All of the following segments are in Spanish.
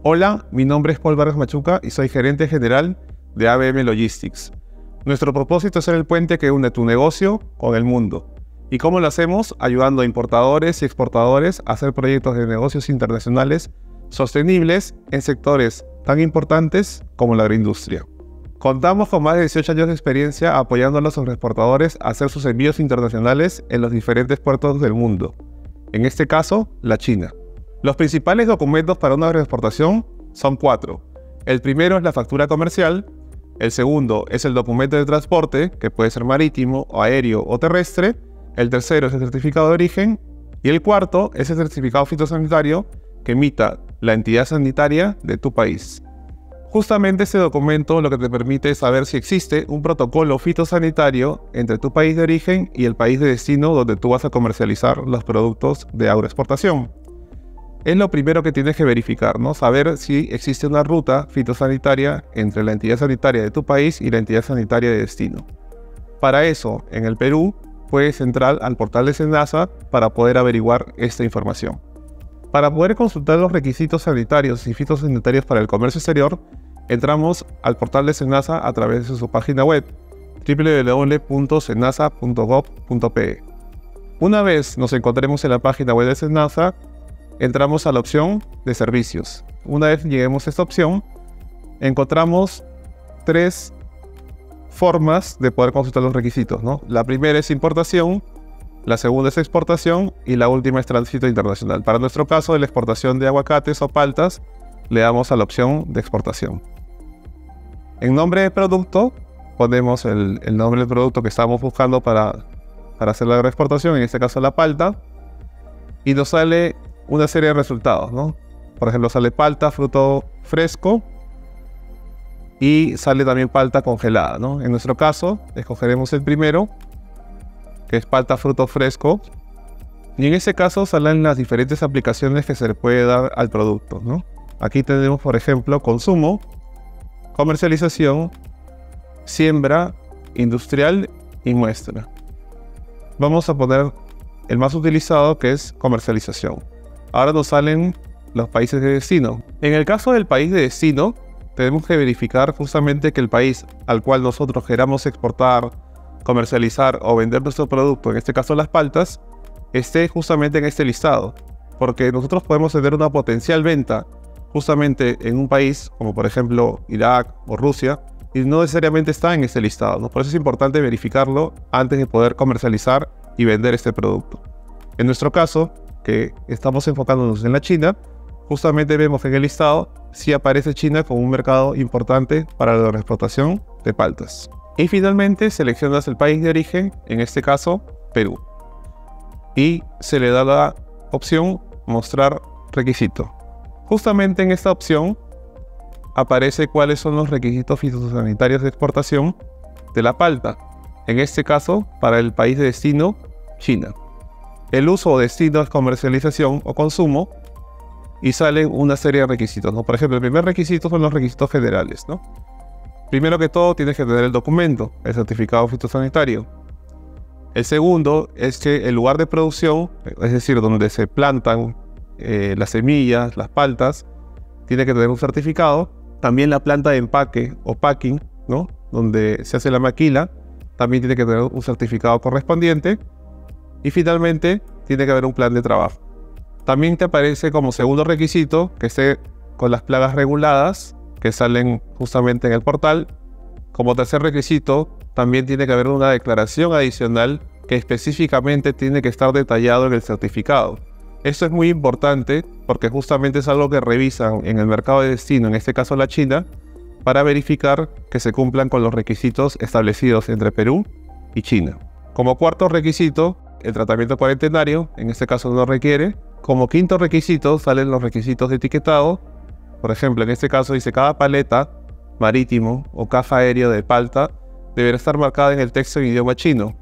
Hola, mi nombre es Paul Vargas Machuca y soy gerente general de ABM Logistics. Nuestro propósito es ser el puente que une tu negocio con el mundo. ¿Y cómo lo hacemos? Ayudando a importadores y exportadores a hacer proyectos de negocios internacionales sostenibles en sectores tan importantes como la agroindustria. Contamos con más de 18 años de experiencia apoyando a los exportadores a hacer sus envíos internacionales en los diferentes puertos del mundo. En este caso, la China. Los principales documentos para una agroexportación son 4. El primero es la factura comercial, el segundo es el documento de transporte, que puede ser marítimo, o aéreo o terrestre, el tercero es el certificado de origen, y el cuarto es el certificado fitosanitario que emita la entidad sanitaria de tu país. Justamente este documento lo que te permite es saber si existe un protocolo fitosanitario entre tu país de origen y el país de destino donde tú vas a comercializar los productos de agroexportación. Es lo primero que tienes que verificar, ¿no? Saber si existe una ruta fitosanitaria entre la entidad sanitaria de tu país y la entidad sanitaria de destino. Para eso, en el Perú, puedes entrar al portal de SENASA para poder averiguar esta información. Para poder consultar los requisitos sanitarios y fitosanitarios para el comercio exterior, entramos al portal de SENASA a través de su página web www.senasa.gov.pe. Una vez nos encontremos en la página web de SENASA, entramos a la opción de servicios. Una vez lleguemos a esta opción, encontramos 3 formas de poder consultar los requisitos, ¿no? La primera es importación, la segunda es exportación y la última es tránsito internacional. Para nuestro caso, de la exportación de aguacates o paltas, le damos a la opción de exportación. En nombre de producto, ponemos el nombre del producto que estamos buscando para hacer la agroexportación, en este caso la palta, y nos sale una serie de resultados, ¿no? Por ejemplo, sale palta, fruto fresco, y sale también palta congelada, ¿no? En nuestro caso, escogeremos el primero, que es palta, fruto fresco, y en ese caso salen las diferentes aplicaciones que se le puede dar al producto, ¿no? Aquí tenemos, por ejemplo, consumo, comercialización, siembra, industrial y muestra. Vamos a poner el más utilizado, que es comercialización. Ahora nos salen los países de destino. En el caso del país de destino, tenemos que verificar justamente que el país al cual nosotros queramos exportar, comercializar o vender nuestro producto, en este caso las paltas, esté justamente en este listado. Porque nosotros podemos tener una potencial venta justamente en un país, como por ejemplo Irak o Rusia, y no necesariamente está en este listado, ¿no? Por eso es importante verificarlo antes de poder comercializar y vender este producto. En nuestro caso, que estamos enfocándonos en la China, justamente vemos que en el listado sí aparece China como un mercado importante para la exportación de paltas. Y finalmente seleccionas el país de origen, en este caso Perú, y se le da la opción mostrar requisito. Justamente en esta opción aparece cuáles son los requisitos fitosanitarios de exportación de la palta, en este caso para el país de destino, China. El uso o destino es comercialización o consumo, y salen una serie de requisitos, ¿no? Por ejemplo, el primer requisito son los requisitos generales, ¿no? Primero que todo, tienes que tener el documento, el certificado fitosanitario. El segundo es que el lugar de producción, es decir, donde se plantan las semillas, las paltas, tiene que tener un certificado. También la planta de empaque o packing, ¿no? Donde se hace la maquila, también tiene que tener un certificado correspondiente. Y finalmente, tiene que haber un plan de trabajo. También te aparece como segundo requisito que esté con las plagas reguladas, que salen justamente en el portal. Como tercer requisito, también tiene que haber una declaración adicional que específicamente tiene que estar detallado en el certificado. Esto es muy importante porque justamente es algo que revisan en el mercado de destino, en este caso la China, para verificar que se cumplan con los requisitos establecidos entre Perú y China. Como cuarto requisito, el tratamiento cuarentenario, en este caso no requiere. Como quinto requisito salen los requisitos de etiquetado. Por ejemplo, en este caso dice cada paleta, marítimo o caja aéreo de palta deberá estar marcada en el texto en idioma chino.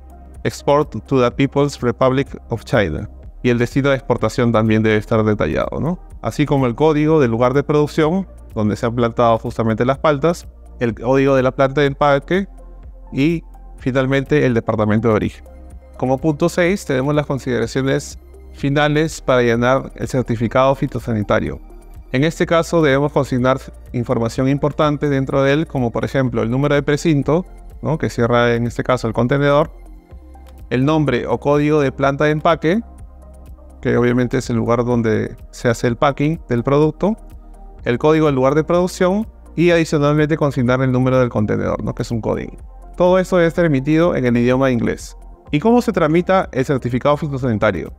Export to the People's Republic of China. Y el destino de exportación también debe estar detallado, ¿no? Así como el código del lugar de producción, donde se han plantado justamente las paltas, el código de la planta de empaque y finalmente el departamento de origen. Como punto 6 tenemos las consideraciones finales para llenar el certificado fitosanitario. En este caso debemos consignar información importante dentro de él, como por ejemplo el número de precinto, ¿no?, que cierra en este caso el contenedor, el nombre o código de planta de empaque, que obviamente es el lugar donde se hace el packing del producto, el código del lugar de producción y adicionalmente consignar el número del contenedor, ¿no?, que es un código. Todo esto debe estar emitido en el idioma inglés. ¿Y cómo se tramita el certificado fitosanitario?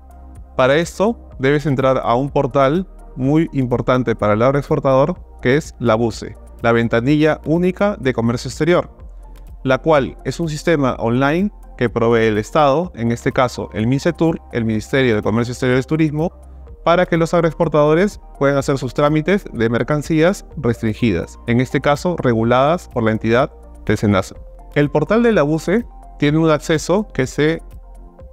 Para esto debes entrar a un portal muy importante para el agroexportador, que es la BUCE, la Ventanilla Única de Comercio Exterior, la cual es un sistema online que provee el Estado, en este caso el MINCETUR, el Ministerio de Comercio Exterior y Turismo, para que los agroexportadores puedan hacer sus trámites de mercancías restringidas, en este caso reguladas por la entidad del SENASA. El portal de la BUCE tiene un acceso que se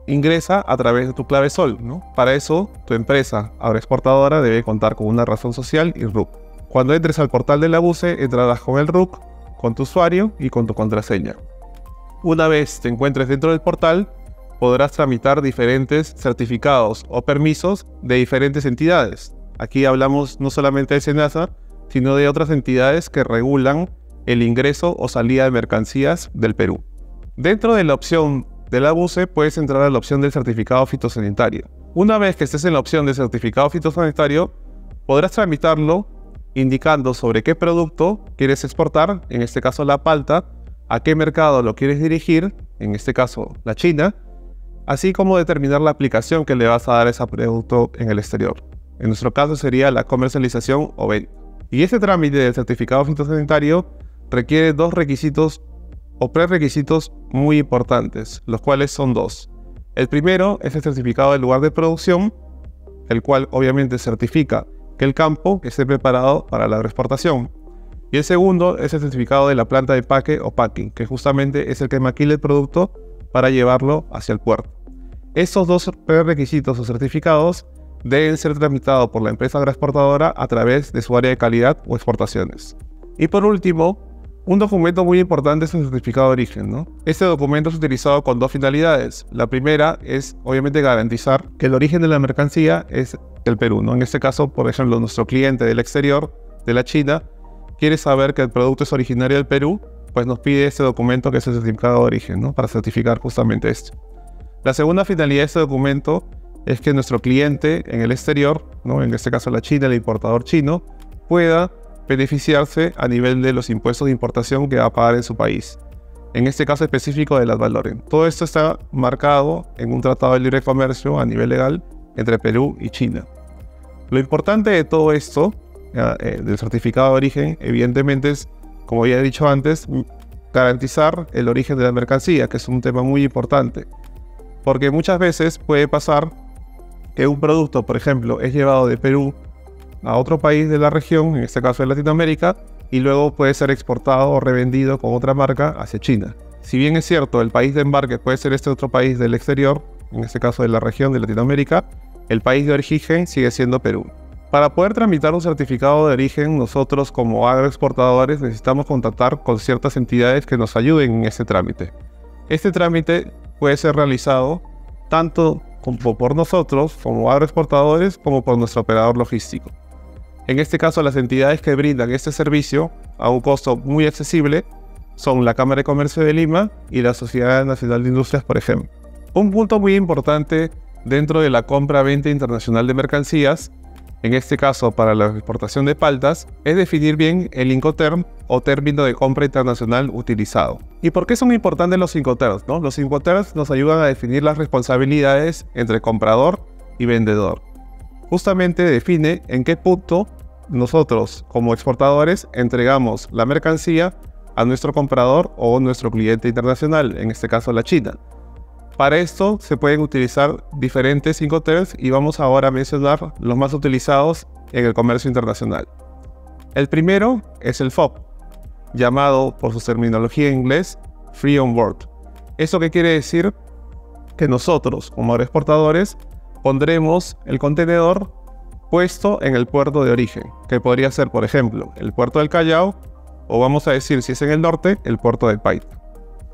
ingresa a través de tu clave SOL, ¿no? Para eso, tu empresa agroexportadora debe contar con una razón social y RUC. Cuando entres al portal de la BUCE, entrarás con el RUC, con tu usuario y con tu contraseña. Una vez te encuentres dentro del portal, podrás tramitar diferentes certificados o permisos de diferentes entidades. Aquí hablamos no solamente de SENASA, sino de otras entidades que regulan el ingreso o salida de mercancías del Perú. Dentro de la opción de la BUCE puedes entrar a la opción del certificado fitosanitario. Una vez que estés en la opción de certificado fitosanitario, podrás tramitarlo indicando sobre qué producto quieres exportar, en este caso la palta, a qué mercado lo quieres dirigir, en este caso la China, así como determinar la aplicación que le vas a dar a ese producto en el exterior. En nuestro caso sería la comercialización o venta. Y este trámite del certificado fitosanitario requiere dos requisitos o prerequisitos muy importantes, los cuales son dos. El primero es el certificado del lugar de producción, el cual obviamente certifica que el campo esté preparado para la agroexportación. Y el segundo es el certificado de la planta de empaque o packing, que justamente es el que maquila el producto para llevarlo hacia el puerto. Estos dos prerequisitos o certificados deben ser tramitados por la empresa agroexportadora a través de su área de calidad o exportaciones. Y por último, un documento muy importante es el certificado de origen, ¿no? Este documento es utilizado con dos finalidades. La primera es, obviamente, garantizar que el origen de la mercancía es el Perú, ¿no? En este caso, por ejemplo, nuestro cliente del exterior, de la China, quiere saber que el producto es originario del Perú, pues nos pide este documento que es el certificado de origen, ¿no?, para certificar justamente esto. La segunda finalidad de este documento es que nuestro cliente en el exterior, ¿no?, en este caso la China, el importador chino, pueda beneficiarse a nivel de los impuestos de importación que va a pagar en su país. En este caso específico de las Valoren. Todo esto está marcado en un tratado de libre comercio a nivel legal entre Perú y China. Lo importante de todo esto, del certificado de origen, evidentemente es, como ya he dicho antes, garantizar el origen de la mercancía, que es un tema muy importante. Porque muchas veces puede pasar que un producto, por ejemplo, es llevado de Perú a otro país de la región, en este caso de Latinoamérica, y luego puede ser exportado o revendido con otra marca hacia China. Si bien es cierto, el país de embarque puede ser este otro país del exterior, en este caso de la región de Latinoamérica, el país de origen sigue siendo Perú. Para poder tramitar un certificado de origen, nosotros como agroexportadores necesitamos contactar con ciertas entidades que nos ayuden en este trámite. Este trámite puede ser realizado tanto por nosotros como agroexportadores como por nuestro operador logístico. En este caso, las entidades que brindan este servicio a un costo muy accesible son la Cámara de Comercio de Lima y la Sociedad Nacional de Industrias, por ejemplo. Un punto muy importante dentro de la compra-venta internacional de mercancías, en este caso para la exportación de paltas, es definir bien el Incoterm o término de compra internacional utilizado. ¿Y por qué son importantes los Incoterms, ¿no? Los Incoterms nos ayudan a definir las responsabilidades entre comprador y vendedor. Justamente define en qué punto nosotros como exportadores entregamos la mercancía a nuestro comprador o nuestro cliente internacional, en este caso la China. Para esto se pueden utilizar diferentes Incoterms y vamos ahora a mencionar los más utilizados en el comercio internacional. El primero es el FOB, llamado por su terminología en inglés Free On Board. ¿Eso qué quiere decir? Que nosotros como exportadores pondremos el contenedor puesto en el puerto de origen, que podría ser, por ejemplo, el puerto del Callao, o vamos a decir, si es en el norte, el puerto del Paita,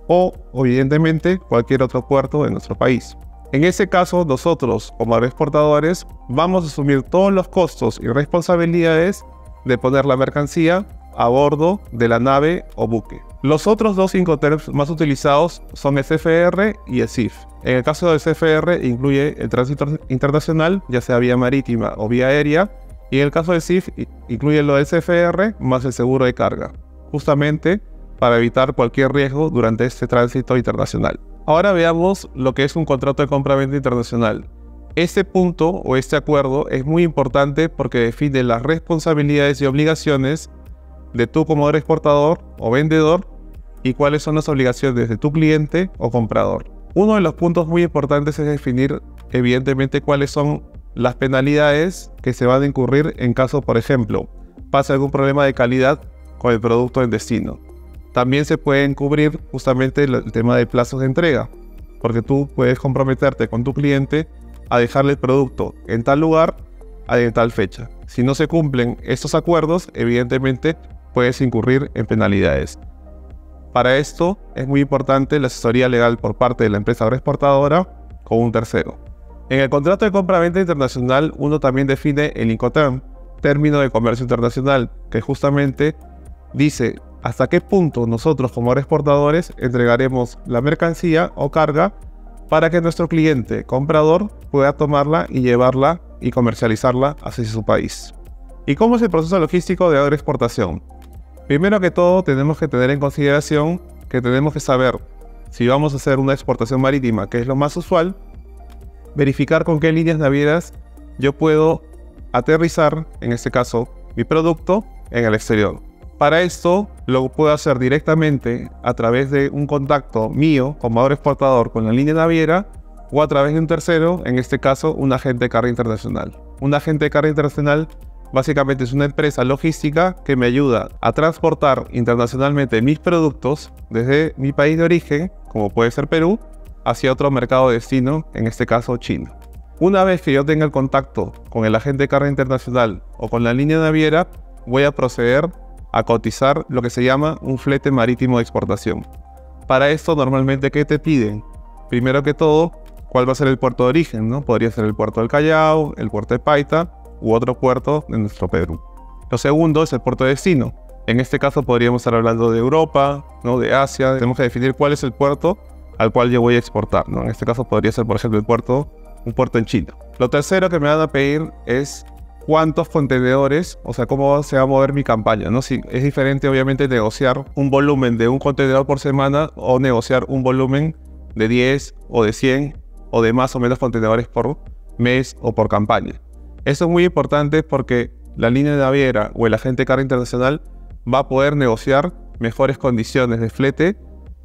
o evidentemente cualquier otro puerto de nuestro país. En ese caso, nosotros, como agroexportadores, vamos a asumir todos los costos y responsabilidades de poner la mercancía a bordo de la nave o buque. Los otros dos Incoterms más utilizados son el CFR y el CIF. En el caso del CFR incluye el tránsito internacional, ya sea vía marítima o vía aérea, y en el caso del CIF incluye lo del CFR más el seguro de carga, justamente para evitar cualquier riesgo durante este tránsito internacional. Ahora veamos lo que es un contrato de compra-venta internacional. Este punto o este acuerdo es muy importante porque define las responsabilidades y obligaciones de tú como exportador o vendedor y cuáles son las obligaciones de tu cliente o comprador. Uno de los puntos muy importantes es definir evidentemente cuáles son las penalidades que se van a incurrir en caso, por ejemplo, pase algún problema de calidad con el producto en destino. También se pueden cubrir justamente el tema de plazos de entrega, porque tú puedes comprometerte con tu cliente a dejarle el producto en tal lugar en tal fecha. Si no se cumplen estos acuerdos, evidentemente puedes incurrir en penalidades. Para esto es muy importante la asesoría legal por parte de la empresa agroexportadora con un tercero. En el contrato de compra-venta internacional uno también define el Incoterm, término de comercio internacional, que justamente dice hasta qué punto nosotros como agroexportadores entregaremos la mercancía o carga para que nuestro cliente comprador pueda tomarla y llevarla y comercializarla hacia su país. ¿Y cómo es el proceso logístico de agroexportación? Primero que todo tenemos que tener en consideración que tenemos que saber si vamos a hacer una exportación marítima, que es lo más usual, verificar con qué líneas navieras yo puedo aterrizar, en este caso, mi producto en el exterior. Para esto lo puedo hacer directamente a través de un contacto mío como agroexportador con la línea naviera o a través de un tercero, en este caso un agente de carga internacional. Un agente de carga internacional básicamente es una empresa logística que me ayuda a transportar internacionalmente mis productos desde mi país de origen, como puede ser Perú, hacia otro mercado de destino, en este caso China. Una vez que yo tenga el contacto con el agente de carga internacional o con la línea naviera, voy a proceder a cotizar lo que se llama un flete marítimo de exportación. Para esto normalmente, ¿qué te piden? Primero que todo, ¿cuál va a ser el puerto de origen, ¿no? Podría ser el puerto del Callao, el puerto de Paita u otro puerto de nuestro Perú. Lo segundo es el puerto de destino. En este caso podríamos estar hablando de Europa, ¿no? De Asia. Tenemos que definir cuál es el puerto al cual yo voy a exportar, ¿no? En este caso podría ser, por ejemplo, un puerto en China. Lo tercero que me van a pedir es cuántos contenedores, o sea, cómo se va a mover mi campaña, ¿no? Si es diferente, obviamente, negociar un volumen de un contenedor por semana o negociar un volumen de 10 o de 100 o de más o menos contenedores por mes o por campaña. Esto es muy importante porque la línea naviera o el agente de carga internacional va a poder negociar mejores condiciones de flete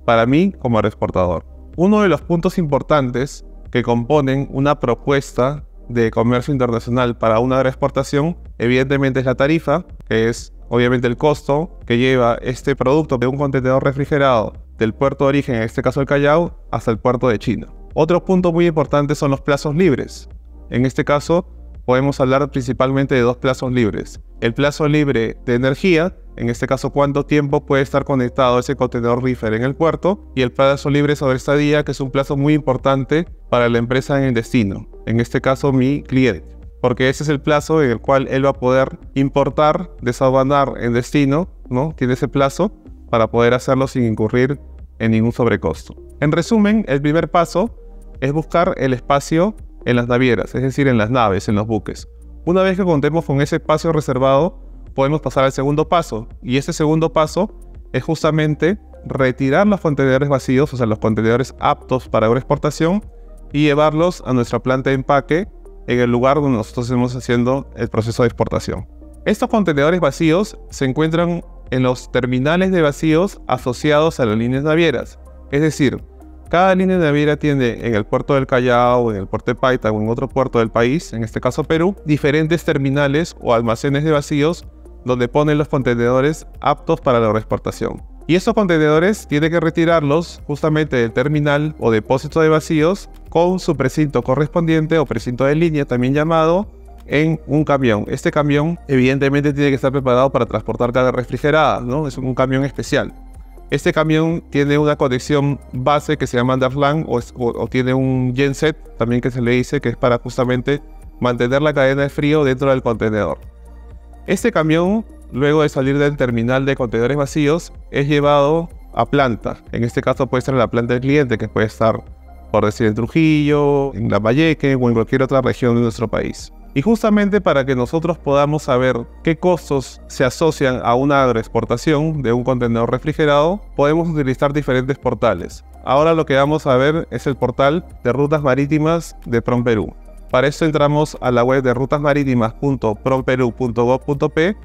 para mí como agroexportador. Uno de los puntos importantes que componen una propuesta de comercio internacional para una agroexportación, evidentemente es la tarifa, que es obviamente el costo que lleva este producto de un contenedor refrigerado del puerto de origen, en este caso el Callao, hasta el puerto de China. Otro punto muy importante son los plazos libres. En este caso podemos hablar principalmente de dos plazos libres. El plazo libre de energía, en este caso cuánto tiempo puede estar conectado ese contenedor reefer en el puerto, y el plazo libre sobre estadía, que es un plazo muy importante para la empresa en el destino, en este caso mi cliente, porque ese es el plazo en el cual él va a poder importar, desaduanar en destino, ¿no? Tiene ese plazo para poder hacerlo sin incurrir en ningún sobrecosto. En resumen, el primer paso es buscar el espacio en las navieras, es decir, en las naves, en los buques. Una vez que contemos con ese espacio reservado, podemos pasar al segundo paso, y ese segundo paso es justamente retirar los contenedores vacíos, o sea, los contenedores aptos para agroexportación, y llevarlos a nuestra planta de empaque en el lugar donde nosotros estamos haciendo el proceso de exportación. Estos contenedores vacíos se encuentran en los terminales de vacíos asociados a las líneas navieras. Es decir, cada línea naviera tiene en el puerto del Callao, en el puerto de Paita o en otro puerto del país, en este caso Perú, diferentes terminales o almacenes de vacíos donde ponen los contenedores aptos para la agroexportación. Y estos contenedores tienen que retirarlos justamente del terminal o depósito de vacíos con su precinto correspondiente o precinto de línea, también llamado, en un camión. Este camión evidentemente tiene que estar preparado para transportar carga refrigerada, ¿no? Es un camión especial. Este camión tiene una conexión base que se llama underland o tiene un genset también que se le dice, que es para justamente mantener la cadena de frío dentro del contenedor. Este camión, luego de salir del terminal de contenedores vacíos, es llevado a planta. En este caso puede ser la planta del cliente, que puede estar, por decir, en Trujillo, en Lambayeque o en cualquier otra región de nuestro país. Y justamente para que nosotros podamos saber qué costos se asocian a una agroexportación de un contenedor refrigerado, podemos utilizar diferentes portales. Ahora lo que vamos a ver es el portal de rutas marítimas de PROMPerú. Para esto entramos a la web de rutasmarítimas.promperú.gov.p,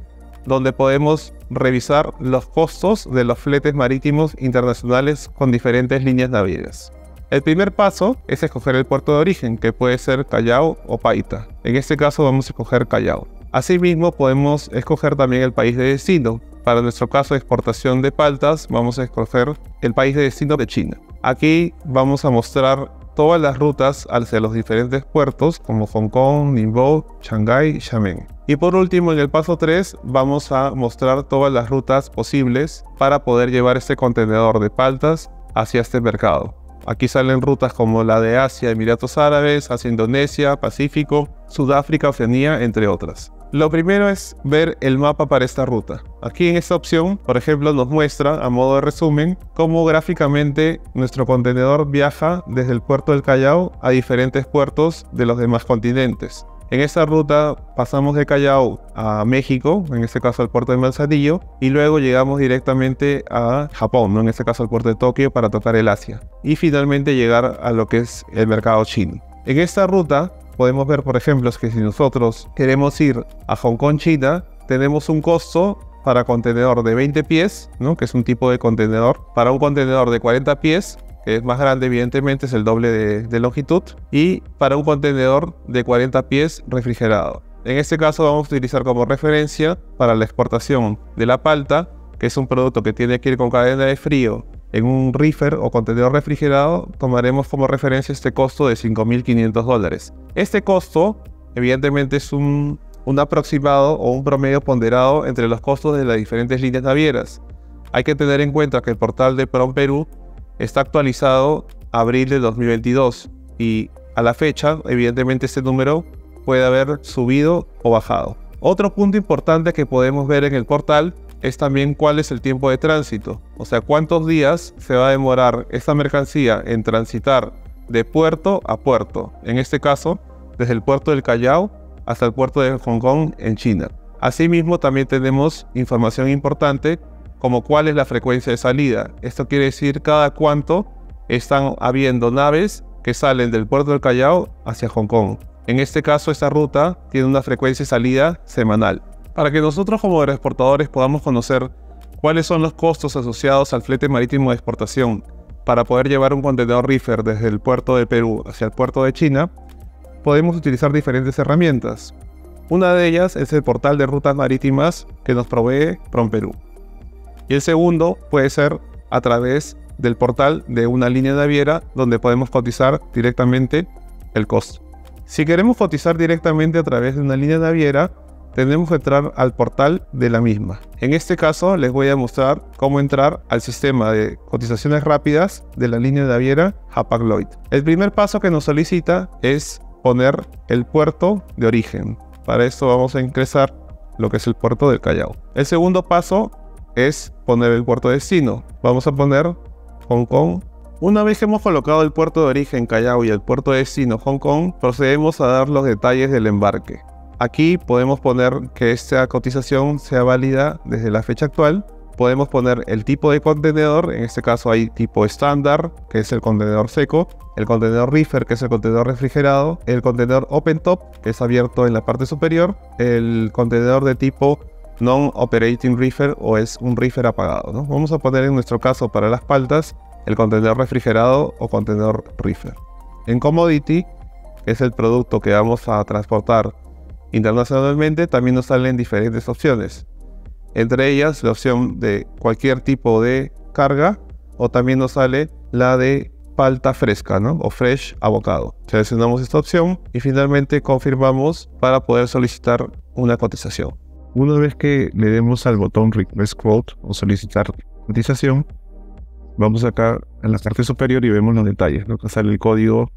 donde podemos revisar los costos de los fletes marítimos internacionales con diferentes líneas navieras. El primer paso es escoger el puerto de origen, que puede ser Callao o Paita. En este caso vamos a escoger Callao. Asimismo, podemos escoger también el país de destino. Para nuestro caso de exportación de paltas, vamos a escoger el país de destino de China. Aquí vamos a mostrar todas las rutas hacia los diferentes puertos como Hong Kong, Ningbo, Shanghái, Xiamen. Y por último, en el paso 3, vamos a mostrar todas las rutas posibles para poder llevar este contenedor de paltas hacia este mercado. Aquí salen rutas como la de Asia, Emiratos Árabes, hacia Indonesia, Pacífico, Sudáfrica, Oceanía, entre otras. Lo primero es ver el mapa para esta ruta. Aquí en esta opción, por ejemplo, nos muestra, a modo de resumen, cómo gráficamente nuestro contenedor viaja desde el puerto del Callao a diferentes puertos de los demás continentes. En esta ruta pasamos de Callao a México, en este caso al puerto de Manzanillo, y luego llegamos directamente a Japón, ¿no? En este caso al puerto de Tokio, para tocar el Asia. Y finalmente llegar a lo que es el mercado chino. En esta ruta podemos ver, por ejemplo, que si nosotros queremos ir a Hong Kong, China, tenemos un costo para contenedor de 20 pies, ¿no? Que es un tipo de contenedor. Para un contenedor de 40 pies, que es más grande, evidentemente, es el doble de longitud. Y para un contenedor de 40 pies refrigerado. En este caso vamos a utilizar como referencia para la exportación de la palta, que es un producto que tiene que ir con cadena de frío en un reefer o contenedor refrigerado. Tomaremos como referencia este costo de $5.500. Este costo, evidentemente, es un aproximado o un promedio ponderado entre los costos de las diferentes líneas navieras. Hay que tener en cuenta que el portal de PROMPerú está actualizado abril de 2022 y a la fecha, evidentemente, este número puede haber subido o bajado. Otro punto importante que podemos ver en el portal es también cuál es el tiempo de tránsito, o sea, cuántos días se va a demorar esta mercancía en transitar de puerto a puerto, en este caso, desde el puerto del Callao hasta el puerto de Hong Kong en China. Asimismo, también tenemos información importante como cuál es la frecuencia de salida. Esto quiere decir cada cuánto están habiendo naves que salen del puerto del Callao hacia Hong Kong. En este caso, esta ruta tiene una frecuencia de salida semanal. Para que nosotros como agroexportadores podamos conocer cuáles son los costos asociados al flete marítimo de exportación para poder llevar un contenedor reefer desde el puerto de Perú hacia el puerto de China, podemos utilizar diferentes herramientas. Una de ellas es el portal de rutas marítimas que nos provee PROMPerú. Y el segundo puede ser a través del portal de una línea naviera donde podemos cotizar directamente el costo. Si queremos cotizar directamente a través de una línea naviera, tenemos que entrar al portal de la misma. En este caso les voy a mostrar cómo entrar al sistema de cotizaciones rápidas de la línea naviera Hapag-Lloyd. El primer paso que nos solicita es poner el puerto de origen. Para esto vamos a ingresar lo que es el puerto del Callao. El segundo paso es poner el puerto de destino. Vamos a poner Hong Kong. Una vez que hemos colocado el puerto de origen Callao y el puerto de destino Hong Kong, procedemos a dar los detalles del embarque. Aquí podemos poner que esta cotización sea válida desde la fecha actual. Podemos poner el tipo de contenedor, en este caso hay tipo estándar, que es el contenedor seco, el contenedor reefer, que es el contenedor refrigerado, el contenedor open top, que es abierto en la parte superior, el contenedor de tipo non-operating reefer o es un reefer apagado, ¿no? Vamos a poner en nuestro caso para las paltas el contenedor refrigerado o contenedor reefer. En commodity, que es el producto que vamos a transportar internacionalmente, también nos salen diferentes opciones. Entre ellas la opción de cualquier tipo de carga o también nos sale la de palta fresca, ¿no? O fresh avocado. Seleccionamos esta opción y finalmente confirmamos para poder solicitar una cotización. Una vez que le demos al botón Request Quote o solicitar cotización, Vamos acá en la parte superior y vemos los detalles, ¿no? Acá sale el código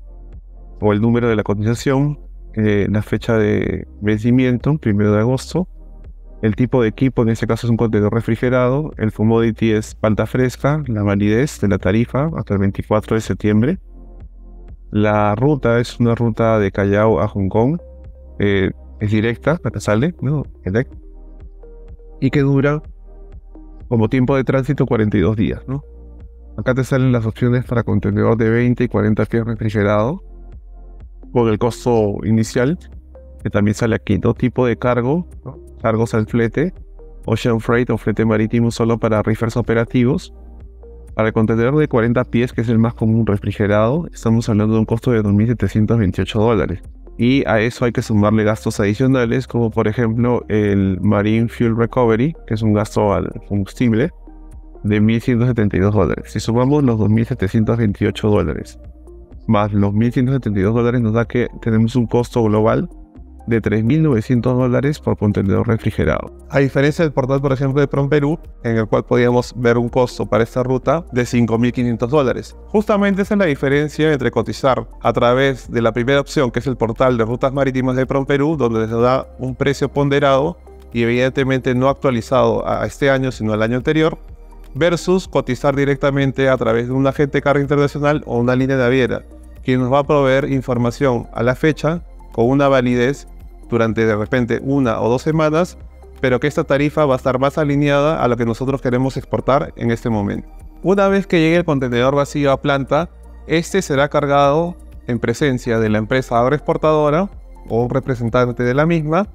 o el número de la cotización, la fecha de vencimiento, 1 de agosto, el tipo de equipo, en este caso es un contenedor refrigerado, el commodity es palta fresca, la validez de la tarifa hasta el 24 de septiembre, la ruta es una ruta de Callao a Hong Kong, es directa, acá sale, ¿no? Y que dura como tiempo de tránsito 42 días, ¿no? Acá te salen las opciones para contenedor de 20 y 40 pies refrigerado, con el costo inicial, que también sale aquí, ¿no? Tipo de cargo, ¿no? Cargos al flete, Ocean Freight o flete marítimo solo para reefers operativos. Para el contenedor de 40 pies, que es el más común refrigerado, estamos hablando de un costo de $2.728. Y a eso hay que sumarle gastos adicionales, como por ejemplo el Marine Fuel Recovery, que es un gasto al combustible, de $1.172. Si sumamos los $2.728 más los $1.172, nos da que tenemos un costo global de $3.900 por contenedor refrigerado. A diferencia del portal, por ejemplo, de PromPeru, en el cual podíamos ver un costo para esta ruta de $5.500. Justamente esa es la diferencia entre cotizar a través de la primera opción, que es el portal de rutas marítimas de PromPeru, donde les da un precio ponderado y evidentemente no actualizado a este año, sino al año anterior, versus cotizar directamente a través de un agente de carga internacional o una línea naviera, quien nos va a proveer información a la fecha con una validez durante de repente 1 o 2 semanas, pero que esta tarifa va a estar más alineada a lo que nosotros queremos exportar en este momento. Una vez que llegue el contenedor vacío a planta, este será cargado en presencia de la empresa agroexportadora o un representante de la misma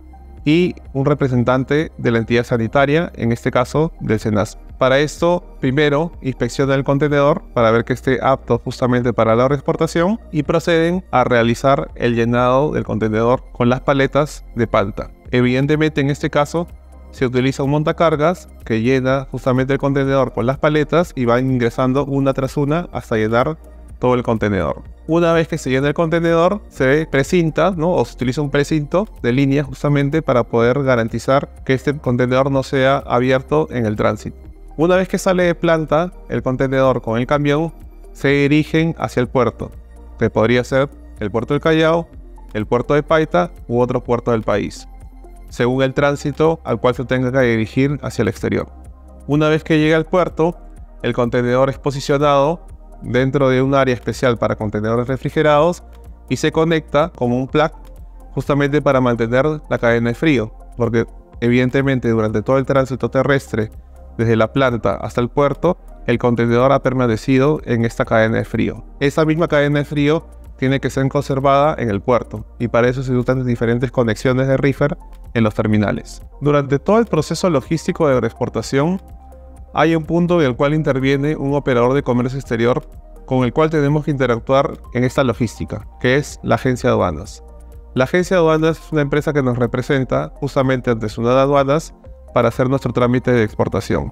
y un representante de la entidad sanitaria, en este caso del SENASA. Para esto, primero inspecciona el contenedor para ver que esté apto justamente para la reexportación y proceden a realizar el llenado del contenedor con las paletas de palta. Evidentemente, en este caso, se utiliza un montacargas que llena justamente el contenedor con las paletas y va ingresando una tras una hasta llenar todo el contenedor. Una vez que se llena el contenedor, se precinta, ¿no? O se utiliza un precinto de línea justamente para poder garantizar que este contenedor no sea abierto en el tránsito. Una vez que sale de planta, el contenedor con el camión se dirigen hacia el puerto, que podría ser el puerto del Callao, el puerto de Paita u otro puerto del país, según el tránsito al cual se tenga que dirigir hacia el exterior. Una vez que llega al puerto, el contenedor es posicionado dentro de un área especial para contenedores refrigerados y se conecta como un plug justamente para mantener la cadena de frío, porque evidentemente durante todo el tránsito terrestre desde la planta hasta el puerto, el contenedor ha permanecido en esta cadena de frío. Esa misma cadena de frío tiene que ser conservada en el puerto y para eso se usan diferentes conexiones de reefer en los terminales. Durante todo el proceso logístico de exportación, hay un punto en el cual interviene un operador de comercio exterior con el cual tenemos que interactuar en esta logística, que es la agencia de aduanas. La agencia de aduanas es una empresa que nos representa justamente ante Sunat Aduanas para hacer nuestro trámite de exportación.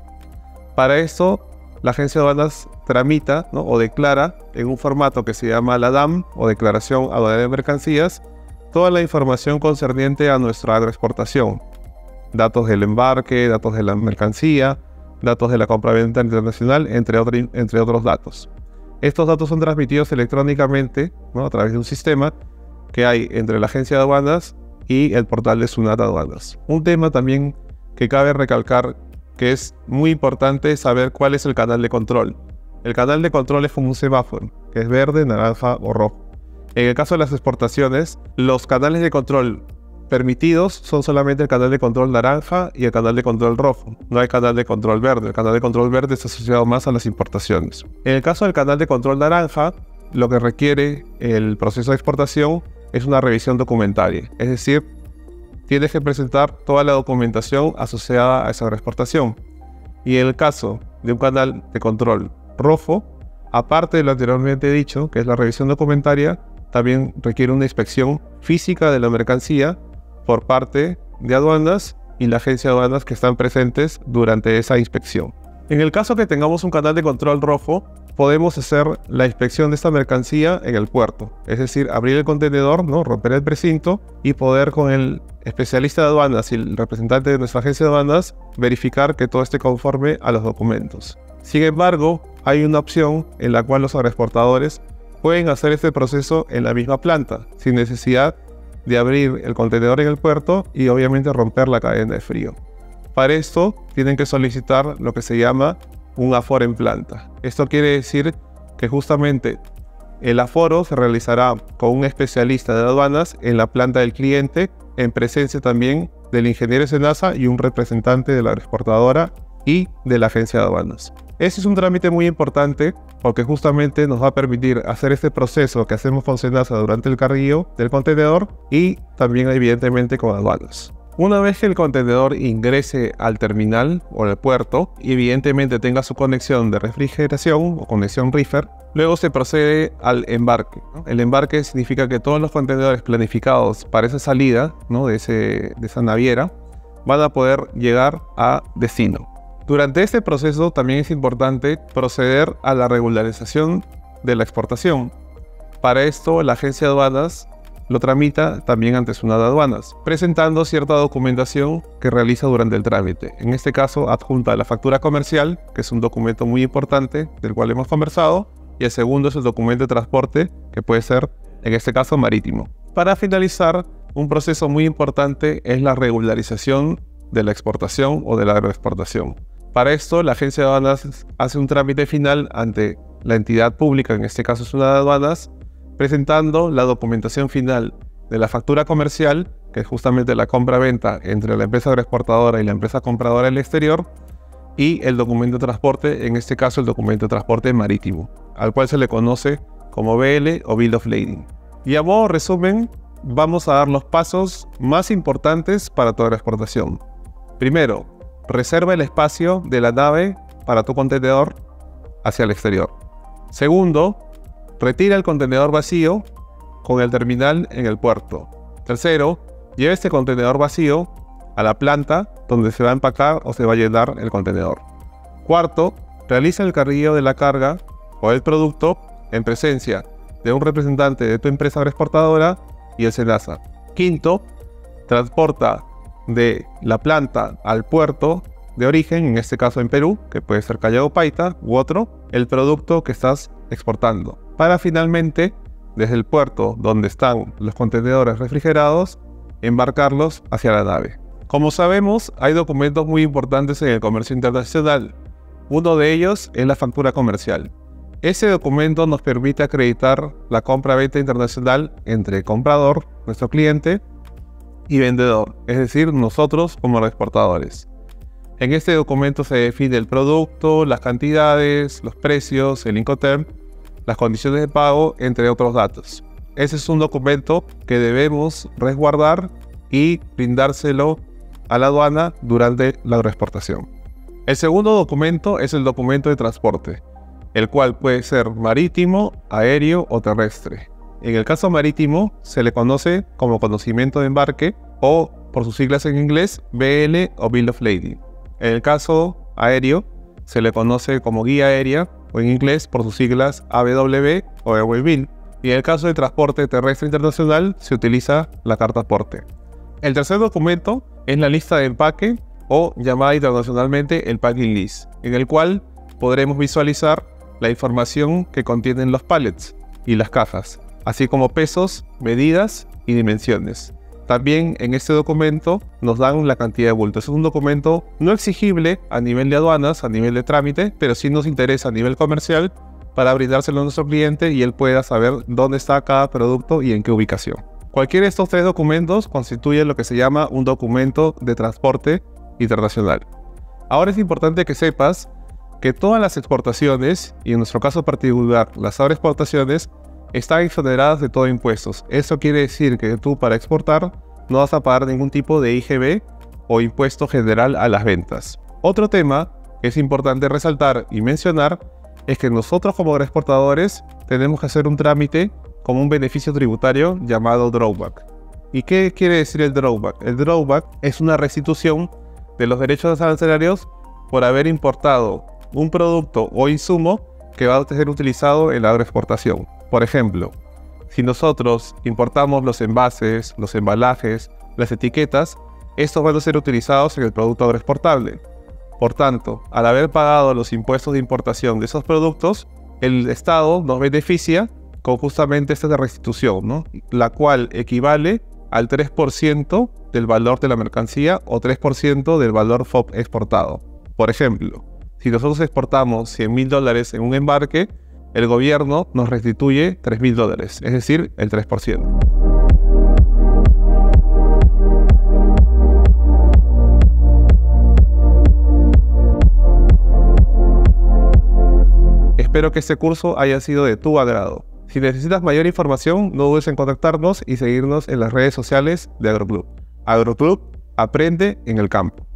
Para eso, la agencia de aduanas tramita, ¿no? O declara en un formato que se llama la DAM o Declaración Aduanera de Mercancías toda la información concerniente a nuestra agroexportación. Datos del embarque, datos de la mercancía, datos de la compra-venta internacional, entre otros datos. Estos datos son transmitidos electrónicamente, ¿no? A través de un sistema que hay entre la agencia de aduanas y el portal de Sunat Aduanas. Un tema también que cabe recalcar que es muy importante saber cuál es el canal de control. El canal de control es como un semáforo, que es verde, naranja o rojo. En el caso de las exportaciones, los canales de control permitidos son solamente el canal de control naranja y el canal de control rojo. No hay canal de control verde. El canal de control verde está asociado más a las importaciones. En el caso del canal de control naranja, lo que requiere el proceso de exportación es una revisión documentaria. Es decir, tienes que presentar toda la documentación asociada a esa exportación. Y en el caso de un canal de control rojo, aparte de lo anteriormente dicho, que es la revisión documentaria, también requiere una inspección física de la mercancía por parte de aduanas y la agencia de aduanas que están presentes durante esa inspección. En el caso que tengamos un canal de control rojo, podemos hacer la inspección de esta mercancía en el puerto. Es decir, abrir el contenedor, ¿no? Romper el precinto y poder con el especialista de aduanas y el representante de nuestra agencia de aduanas verificar que todo esté conforme a los documentos. Sin embargo, hay una opción en la cual los agroexportadores pueden hacer este proceso en la misma planta, sin necesidad de abrir el contenedor en el puerto y obviamente romper la cadena de frío. Para esto tienen que solicitar lo que se llama un aforo en planta. Esto quiere decir que justamente el aforo se realizará con un especialista de aduanas en la planta del cliente, en presencia también del ingeniero SENASA y un representante de la agroexportadora y de la agencia de aduanas. Este es un trámite muy importante porque justamente nos va a permitir hacer este proceso que hacemos con SENASA durante el carguío del contenedor y también evidentemente con aduanas. Una vez que el contenedor ingrese al terminal o al puerto y evidentemente tenga su conexión de refrigeración o conexión reefer, luego se procede al embarque, ¿no? El embarque significa que todos los contenedores planificados para esa salida, ¿no? de esa naviera van a poder llegar a destino. Durante este proceso también es importante proceder a la regularización de la exportación. Para esto la agencia de aduanas lo tramita también ante SUNAT Aduanas, presentando cierta documentación que realiza durante el trámite. En este caso, adjunta la factura comercial, que es un documento muy importante del cual hemos conversado, y el segundo es el documento de transporte, que puede ser, en este caso, marítimo. Para finalizar, un proceso muy importante es la regularización de la exportación o de la agroexportación. Para esto, la agencia de aduanas hace un trámite final ante la entidad pública, en este caso SUNAT Aduanas, presentando la documentación final de la factura comercial, que es justamente la compra-venta entre la empresa agroexportadora y la empresa compradora del exterior, y el documento de transporte, en este caso el documento de transporte marítimo, al cual se le conoce como BL o Bill of Lading. Y a modo resumen, vamos a dar los pasos más importantes para tu agroexportación. Primero, reserva el espacio de la nave para tu contenedor hacia el exterior. Segundo, retira el contenedor vacío con el terminal en el puerto. Tercero, lleva este contenedor vacío a la planta donde se va a empacar o se va a llenar el contenedor. Cuarto, realiza el carguío de la carga o el producto en presencia de un representante de tu empresa agroexportadora y el SENASA. Quinto, transporta de la planta al puerto de origen, en este caso en Perú, que puede ser Callao Paita u otro, el producto que estás exportando, para finalmente, desde el puerto donde están los contenedores refrigerados, embarcarlos hacia la nave. Como sabemos, hay documentos muy importantes en el comercio internacional. Uno de ellos es la factura comercial. Ese documento nos permite acreditar la compra-venta internacional entre comprador, nuestro cliente, y vendedor, es decir, nosotros como exportadores. En este documento se define el producto, las cantidades, los precios, el Incoterm, las condiciones de pago, entre otros datos. Ese es un documento que debemos resguardar y brindárselo a la aduana durante la agroexportación. El segundo documento es el documento de transporte, el cual puede ser marítimo, aéreo o terrestre. En el caso marítimo se le conoce como conocimiento de embarque o, por sus siglas en inglés, BL o Bill of Lading. En el caso aéreo se le conoce como guía aérea o en inglés por sus siglas ABW o Airway Bill. Y en el caso de transporte terrestre internacional se utiliza la carta aporte. El tercer documento es la lista de empaque o llamada internacionalmente el packing list, en el cual podremos visualizar la información que contienen los pallets y las cajas, así como pesos, medidas y dimensiones. También en este documento nos dan la cantidad de bultos. Es un documento no exigible a nivel de aduanas, a nivel de trámite, pero sí nos interesa a nivel comercial para brindárselo a nuestro cliente y él pueda saber dónde está cada producto y en qué ubicación. Cualquiera de estos tres documentos constituye lo que se llama un documento de transporte internacional. Ahora es importante que sepas que todas las exportaciones, y en nuestro caso particular las agroexportaciones, están exoneradas de todo impuestos. Eso quiere decir que tú para exportar no vas a pagar ningún tipo de IGB o impuesto general a las ventas. Otro tema que es importante resaltar y mencionar es que nosotros como agroexportadores tenemos que hacer un trámite como un beneficio tributario llamado drawback. ¿Y qué quiere decir el drawback? El drawback es una restitución de los derechos arancelarios por haber importado un producto o insumo que va a ser utilizado en la agroexportación. Por ejemplo, si nosotros importamos los envases, los embalajes, las etiquetas, estos van a ser utilizados en el producto agroexportable. Por tanto, al haber pagado los impuestos de importación de esos productos, el Estado nos beneficia con justamente esta restitución, ¿no? La cual equivale al 3% del valor de la mercancía o 3% del valor FOB exportado. Por ejemplo, si nosotros exportamos $100.000 en un embarque, el gobierno nos restituye $3.000, es decir, el 3%. Espero que este curso haya sido de tu agrado. Si necesitas mayor información, no dudes en contactarnos y seguirnos en las redes sociales de AgroClub. AgroClub, aprende en el campo.